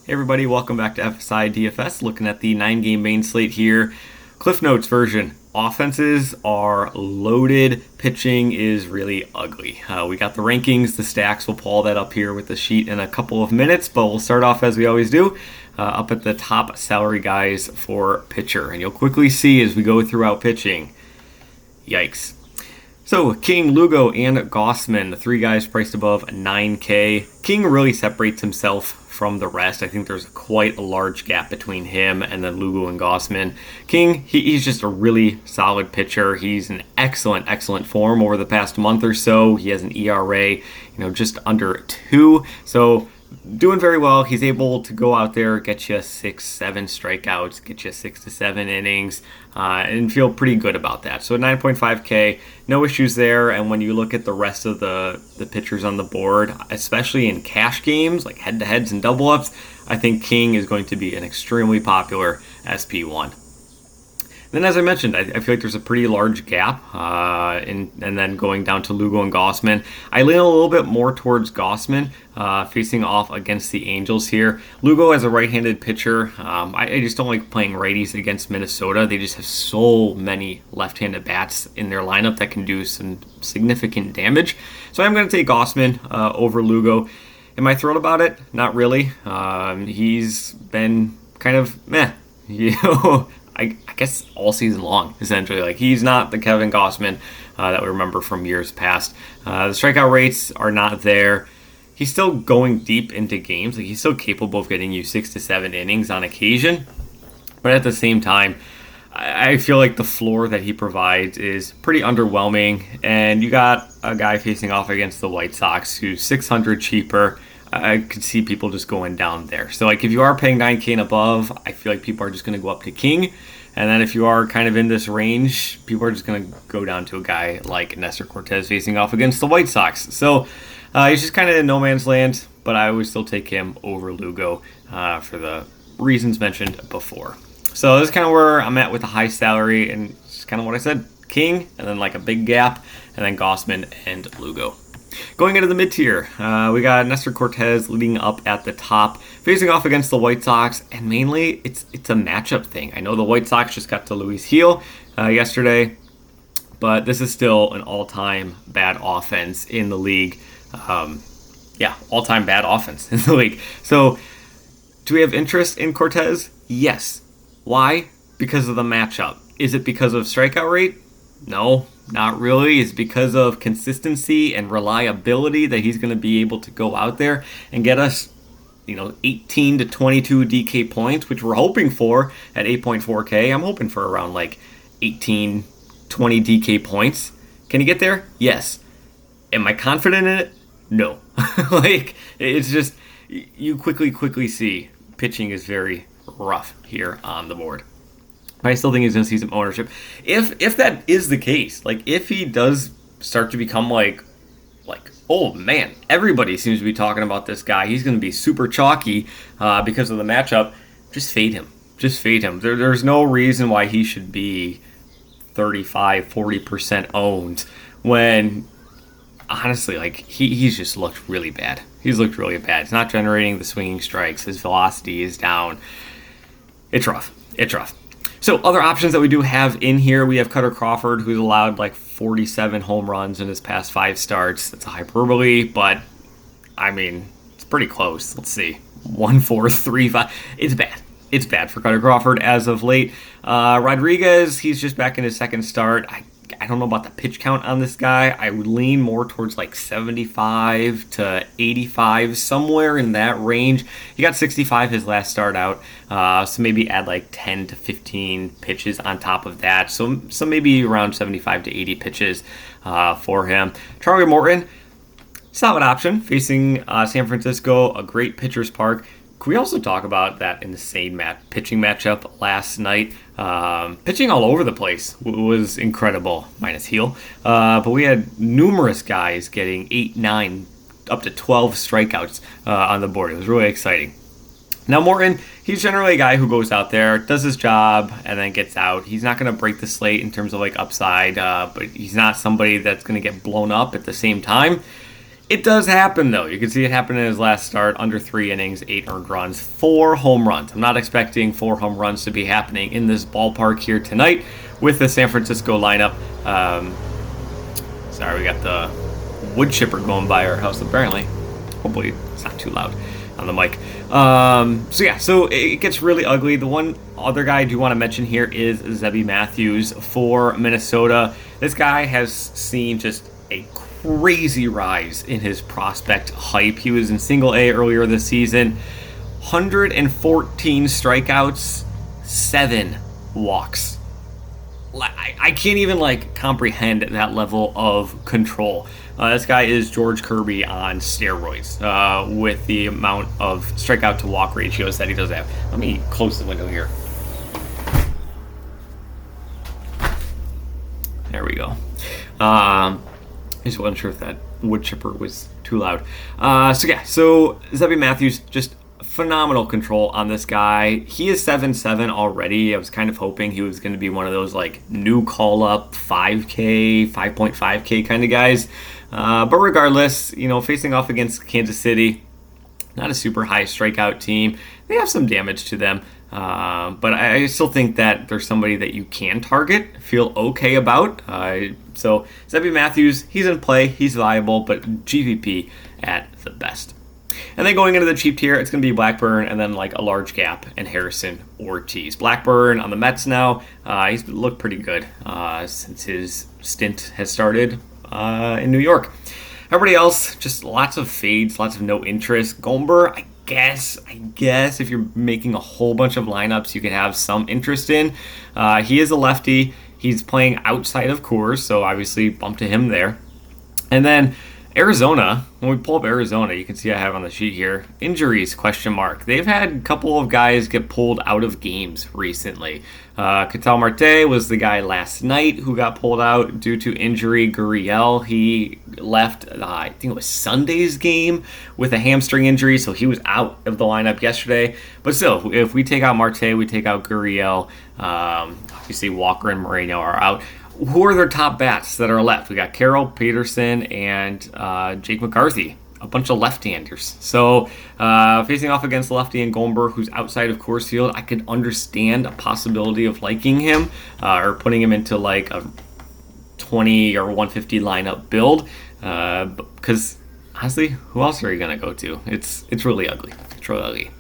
Hey everybody, welcome back to FSi DFS. Looking at the 9-game main slate here. Cliff Notes version. Offenses are loaded. Pitching is really ugly. We got the rankings, the stacks. We'll pull all that up here with the sheet in a couple of minutes, but we'll start off as we always do, up at the top salary guys for pitcher. And you'll quickly see as we go throughout pitching. Yikes. So, King, Lugo, and Gausman, the three guys priced above 9K. King really separates himself from the rest. I think there's quite a large gap between him and then Lugo and Gausman. King, he's just a really solid pitcher. He's in excellent form over the past month or so. He has an ERA, just under 2. So, doing very well. He's able to go out there, get you 6-7 strikeouts, get you 6 to 7 innings, and feel pretty good about that. So 9.5K, no issues there. And when you look at the rest of the pitchers on the board, especially in cash games like head-to-heads and double-ups, I think King is going to be an extremely popular SP1. Then, as I mentioned, I feel like there's a pretty large gap, and then going down to Lugo and Gausman. I lean a little bit more towards Gausman, facing off against the Angels here. Lugo as a right-handed pitcher, I just don't like playing righties against Minnesota. They just have so many left-handed bats in their lineup that can do some significant damage. So I'm going to take Gausman over Lugo. Am I thrilled about it? Not really. He's been kind of meh, I guess all season long, essentially. Like, he's not the Kevin Gausman that we remember from years past. The strikeout rates are not there. He's still going deep into games. Like, he's still capable of getting you 6 to 7 innings on occasion. But at the same time, I feel like the floor that he provides is pretty underwhelming. And you got a guy facing off against the White Sox who's 600 cheaper. I could see people just going down there. So, like, if you are paying 9K and above, I feel like people are just going to go up to King. And then if you are kind of in this range, people are just going to go down to a guy like Nestor Cortez facing off against the White Sox. So, he's just kind of in no man's land, but I would still take him over Lugo for the reasons mentioned before. So, this is kind of where I'm at with the high salary, and it's kind of what I said. King, and then like a big gap, and then Gausman and Lugo. Going into the mid-tier, we got Nestor Cortez leading up at the top, facing off against the White Sox, and mainly it's a matchup thing. I know the White Sox just got to Luis Gil yesterday, but this is still an all-time bad offense in the league. All-time bad offense in the league. So, do we have interest in Cortez? Yes. Why? Because of the matchup. Is it because of strikeout rate? No, not really. It's because of consistency and reliability that he's going to be able to go out there and get us, 18 to 22 DK points, which we're hoping for at 8.4K. I'm hoping for around like 18, 20 DK points. Can he get there? Yes. Am I confident in it? No. It's just, you quickly see pitching is very rough here on the board. I still think he's going to see some ownership. If that is the case, like if he does start to become like, oh man, everybody seems to be talking about this guy. He's going to be super chalky because of the matchup. Just fade him. There's no reason why he should be 35-40% owned when honestly, like he's just looked really bad. He's looked really bad. He's not generating the swinging strikes. His velocity is down. It's rough. So other options that we do have in here, we have Cutter Crawford, who's allowed like 47 home runs in his past 5 starts. That's a hyperbole, but I mean, it's pretty close. Let's see. 1-4-3-5. It's bad for Cutter Crawford as of late. Rodriguez, he's just back in his second start. I don't know about the pitch count on this guy. I would lean more towards like 75 to 85, somewhere in that range. He got 65 his last start out, so maybe add like 10 to 15 pitches on top of that. So maybe around 75 to 80 pitches for him. Charlie Morton, solid option, facing San Francisco, a great pitcher's park. Can we also talk about that insane pitching matchup last night? Pitching all over the place was incredible, minus Gil. But we had numerous guys getting 8, 9, up to 12 strikeouts on the board. It was really exciting. Now Morton, he's generally a guy who goes out there, does his job, and then gets out. He's not going to break the slate in terms of like upside, but he's not somebody that's going to get blown up at the same time. It does happen, though. You can see it happen in his last start, under 3 innings, 8 earned runs, 4 home runs. I'm not expecting 4 home runs to be happening in this ballpark here tonight with the San Francisco lineup. Sorry, we got the wood chipper going by our house, apparently. Hopefully it's not too loud on the mic. So it gets really ugly. The one other guy I do want to mention here is Zebby Matthews for Minnesota. This guy has seen just a crazy rise in his prospect hype. He was in single A earlier this season. 114 strikeouts, 7 walks. I can't even comprehend that level of control. This guy is George Kirby on steroids with the amount of strikeout to walk ratios that he does have. Let me close the window here. There we go. I just wasn't sure if that wood chipper was too loud. So Zebby Matthews, just phenomenal control on this guy. He is 7-7 already. I was kind of hoping he was going to be one of those new call up 5K, 5.5K kind of guys. But regardless, facing off against Kansas City, not a super high strikeout team. They have some damage to them. But I still think that there's somebody that you can target, feel okay about. So Zebby Matthews, he's in play, he's viable, but GPP at the best. And then going into the cheap tier, it's going to be Blackburn and then a large gap and Harrison Ortiz. Blackburn on the Mets now. He's looked pretty good since his stint has started in New York. Everybody else, just lots of fades, lots of no interest. Gomber, I guess if you're making a whole bunch of lineups, you can have some interest in. He is a lefty. He's playing outside of Coors, so obviously bump to him there. And then Arizona, when we pull up Arizona, you can see I have on the sheet here, injuries, question mark. They've had a couple of guys get pulled out of games recently. Ketel Marte was the guy last night who got pulled out due to injury. Gurriel, he left, I think it was Sunday's game with a hamstring injury, so he was out of the lineup yesterday. But still, if we take out Marte, we take out Gurriel, obviously Walker and Moreno are out. Who are their top bats that are left? We got Carroll, Peterson, and Jake McCarthy, a bunch of left-handers. So facing off against lefty and Gomber, who's outside of Coors Field, I could understand a possibility of liking him or putting him into a 20 or 150 lineup build. Because honestly, who else are you gonna go to? It's really ugly. It's really ugly.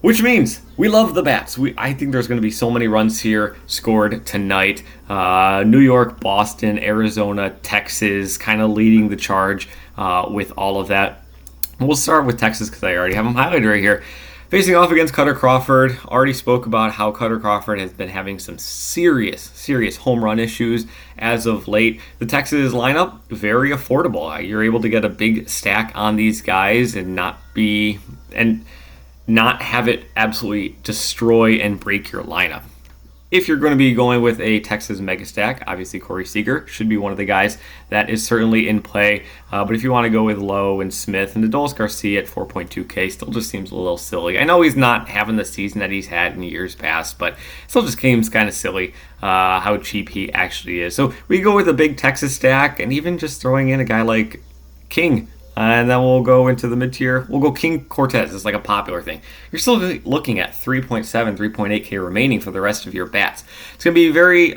Which means we love the bats. I think there's going to be so many runs here scored tonight. New York, Boston, Arizona, Texas kind of leading the charge with all of that. We'll start with Texas because I already have them highlighted right here. Facing off against Cutter Crawford. Already spoke about how Cutter Crawford has been having some serious home run issues as of late. The Texas lineup, very affordable. You're able to get a big stack on these guys and not have it absolutely destroy and break your lineup. If you're going to be going with a Texas mega stack, obviously Corey Seager should be one of the guys that is certainly in play. But if you want to go with Lowe and Smith and Adolis Garcia at 4.2K, still just seems a little silly. I know he's not having the season that he's had in years past, but still just seems kind of silly how cheap he actually is. So we go with a big Texas stack and even just throwing in a guy like King. And then we'll go into the mid-tier. We'll go King Cortez. It's a popular thing. You're still looking at 3.7, 3.8K remaining for the rest of your bats. It's going to be very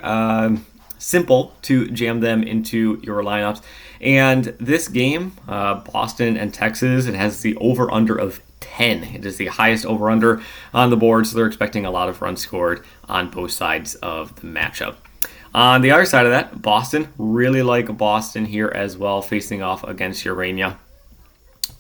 simple to jam them into your lineups. And this game, Boston and Texas, it has the over-under of 10. It is the highest over-under on the board, so they're expecting a lot of runs scored on both sides of the matchup. On the other side of that, Boston, really like Boston here as well, facing off against Urania.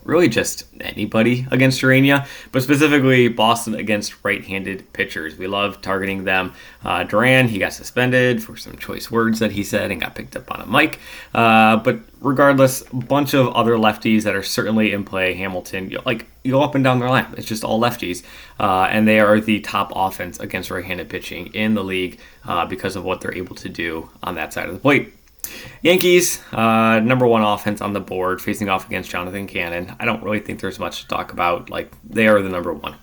Really just anybody against Urania, but specifically Boston against right-handed pitchers. We love targeting them. Duran, he got suspended for some choice words that he said and got picked up on a mic. But regardless, a bunch of other lefties that are certainly in play. Hamilton, you go up and down their line. It's just all lefties. And they are the top offense against right-handed pitching in the league because of what they're able to do on that side of the plate. Yankees, number one offense on the board, facing off against Jonathan Cannon. I don't really think there's much to talk about. They are the number one.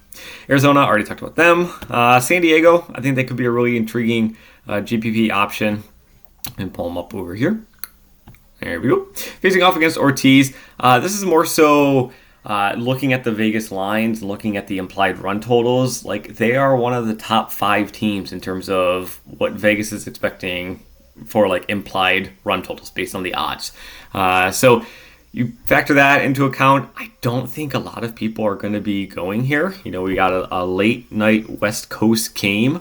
Arizona, already talked about them. San Diego, I think they could be a really intriguing GPP option. And pull them up over here. There we go. Facing off against Ortiz. This is more so looking at the Vegas lines, looking at the implied run totals. Like, they are one of the top 5 teams in terms of what Vegas is expecting for like implied run totals based on the odds. So you factor that into account. I don't think a lot of people are going to be going here. You know, we got a late night West Coast game.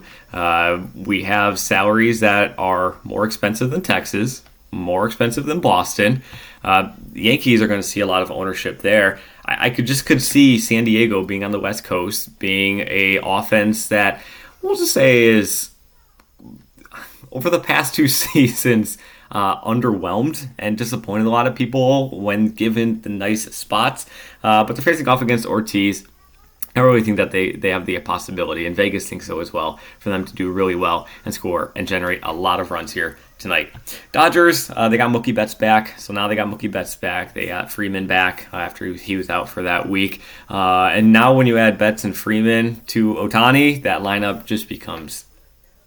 We have salaries that are more expensive than Texas, more expensive than Boston. The Yankees are going to see a lot of ownership there. I could see San Diego being on the West Coast, being a offense that we'll just say is over the past 2 seasons underwhelmed and disappointed a lot of people when given the nice spots. But they're facing off against Ortiz. I really think that they have the possibility, and Vegas thinks so as well, for them to do really well and score and generate a lot of runs here tonight. Dodgers, they got Mookie Betts back, so now they got Mookie Betts back. They got Freeman back after he was out for that week. And now when you add Betts and Freeman to Ohtani, that lineup just becomes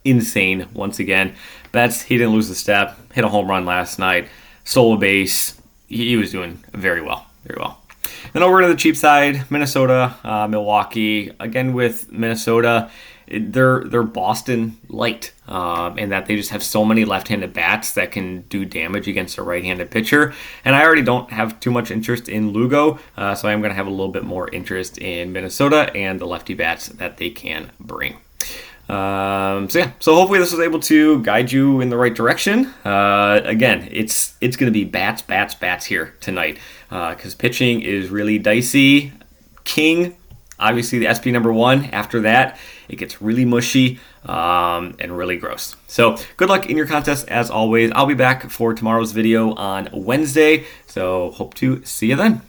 insane once again. Betts, he didn't lose a step, hit a home run last night, stole a base. He was doing very well, very well. Then over to the cheap side, Minnesota, Milwaukee. Again with Minnesota, they're Boston light, in that they just have so many left-handed bats that can do damage against a right-handed pitcher. And I already don't have too much interest in Lugo, so I'm going to have a little bit more interest in Minnesota and the lefty bats that they can bring. So hopefully this was able to guide you in the right direction. Again, it's going to be bats here tonight, because pitching is really dicey. King, obviously the SP number 1. After that, it gets really mushy and really gross. So good luck in your contest as always. I'll be back for tomorrow's video on Wednesday, so hope to see you then.